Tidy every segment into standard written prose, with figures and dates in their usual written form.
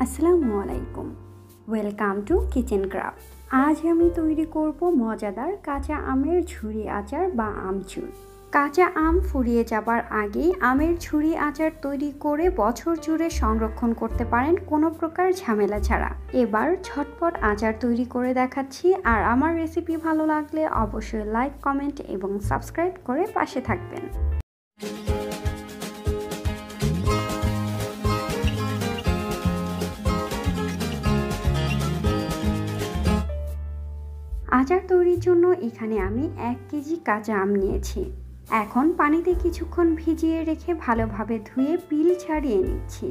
আসসালামু আলাইকুম, welcome to kitchen craft. আজ আমি তৈরি করব মজাদার কাঁচা আমের ঝুরি আচার বা আমচুর। কাঁচা আম ফুরিয়ে যাবার আগেই আমের ঝুরি আচার তৈরি করে বছর জুড়ে সংরক্ষণ করতে পারেন কোনো প্রকার ঝামেলা ছাড়া। এবার ঝটপট আচার তৈরি করে দেখাচ্ছি, আর আমার রেসিপি ভালো লাগলে অবশ্যই লাইক, কমেন্ট এবং সাবস্ক্রাইব করে পাশে থাকবেন। আচার তৈরির জন্য এখানে আমি 1 কেজি কাঁচা আম নিয়েছি। এখন পানিতে কিছুক্ষণ ভিজিয়ে রেখে ভালোভাবে ধুয়ে পিল ছাড়িয়ে নিচ্ছি।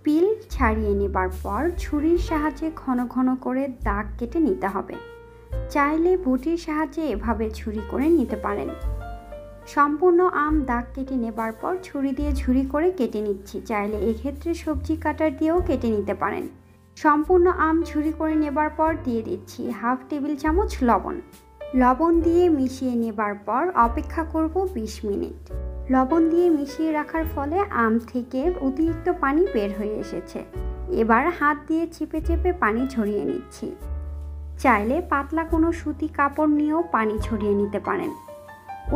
পিল ছাড়িয়ে নেবার পর ছুরির সাহায্যে ঘন ঘন করে দাগ কেটে নিতে হবে। চাইলে বটির সাহায্যে এভাবে ছুরি করে নিতে পারেন। সম্পূর্ণ আম দাগ কেটে নেবার পর ছুরি দিয়ে ঝুরি করে কেটে নিচ্ছি। চাইলে এক্ষেত্রে সবজি কাটার দিয়েও কেটে নিতে পারেন। সম্পূর্ণ আম ঝুরি করে নেবার পর দিয়ে দিচ্ছি 1/2 টেবিল চামচ লবণ। লবণ দিয়ে মিশিয়ে নেবার পর অপেক্ষা করব 20 মিনিট। লবণ দিয়ে মিশিয়ে রাখার ফলে আম থেকে অতিরিক্ত পানি বের হয়ে এসেছে। এবার হাত দিয়ে চেপে চেপে পানি ঝরিয়ে নিচ্ছি। চাইলে পাতলা কোনো সুতি কাপড় নিয়েও পানি ঝরিয়ে নিতে পারেন।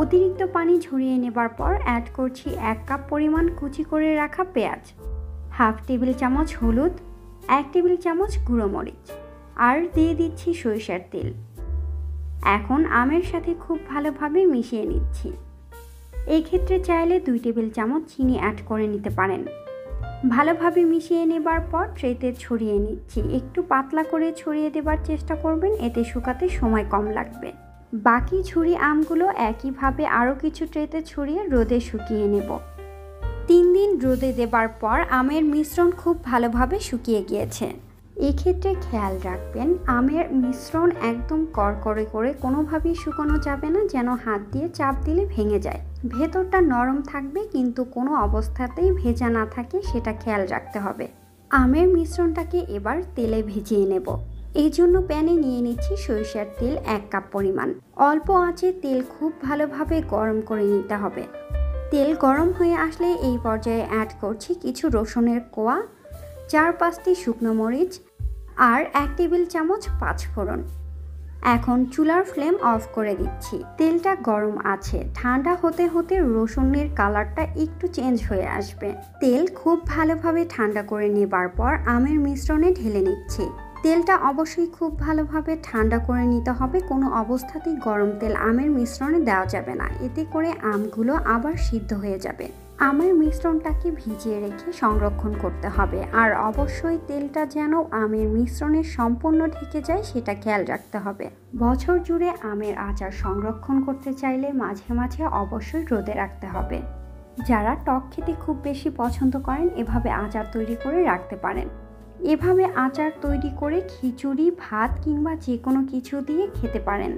অতিরিক্ত পানি ঝরিয়ে নেবার পর অ্যাড করছি 1 কাপ পরিমাণ কুচি করে রাখা পেঁয়াজ, 1/2 টেবিল চামচ হলুদ, 1 টেবিল চামচ গুঁড়ো মরিচ, আর দিয়ে দিচ্ছি সরিষার তেল। এখন আমের সাথে খুব ভালোভাবে মিশিয়ে নিচ্ছি। এই ক্ষেত্রে চাইলে 2 টেবিল চামচ চিনি অ্যাড করে নিতে পারেন। ভালোভাবে মিশিয়ে নেবার পর ট্রেতে ছড়িয়ে নিচ্ছি। একটু পাতলা করে ছড়িয়ে দেবার চেষ্টা করবেন, এতে শুকাতে সময় কম লাগবে। বাকি ঝুরি আমগুলো একইভাবে আরও কিছু ট্রেতে ছড়িয়ে রোদে শুকিয়ে নেব। 3 দিন রোদে দেবার পর আমের মিশ্রণ খুব ভালোভাবে শুকিয়ে গিয়েছে। এক্ষেত্রে খেয়াল রাখবেন, আমের মিশ্রণ একদম করকরে করে কোনোভাবেই শুকানো যাবে না, যেন হাত দিয়ে চাপ দিলে ভেঙে যায়। ভেতরটা নরম থাকবে কিন্তু কোনো অবস্থাতেই ভেজা না থাকে, সেটা খেয়াল রাখতে হবে। আমের মিশ্রণটাকে এবার তেলে ভিজিয়ে নেব। এই জন্য প্যানে নিয়ে নিচ্ছি সরিষার তেল 1 কাপ পরিমাণ। অল্প আঁচে তেল খুব ভালোভাবে গরম করে নিতে হবে। তেল গরম হয়ে আসলে এই পর্যায়ে অ্যাড করছি কিছু রসুনের কোয়া, 4-5টি শুকনো মরিচ, আর 1 টেবিল চামচ পাঁচফোড়ন। এখন চুলার ফ্লেম অফ করে দিচ্ছি। তেলটা গরম আছে, ঠান্ডা হতে হতে রসুনের কালারটা একটু চেঞ্জ হয়ে আসবে। তেল খুব ভালোভাবে ঠান্ডা করে নেবার পর আমের মিশ্রণে ঢেলে নিচ্ছি। তেলটা অবশ্যই খুব ভালোভাবে ঠান্ডা করে নিতে হবে। কোনো অবস্থাতেই গরম তেল আমের মিশ্রণে দেওয়া যাবে না, এতে করে আমগুলো আবার সিদ্ধ হয়ে যাবে। আমের মিশ্রণটাকে ভিজিয়ে রেখে সংরক্ষণ করতে হবে, আর অবশ্যই তেলটা যেন আমের মিশ্রণে সম্পূর্ণ ঢেকে যায় সেটা খেয়াল রাখতে হবে। বছর জুড়ে আমের আচার সংরক্ষণ করতে চাইলে মাঝে মাঝে অবশ্যই রোদে রাখতে হবে। যারা টক খেতে খুব বেশি পছন্দ করেন এভাবে আচার তৈরি করে রাখতে পারেন। এভাবে আচার তৈরি করে খিচুড়ি, ভাত কিংবা যে কোনো কিছু দিয়ে খেতে পারেন।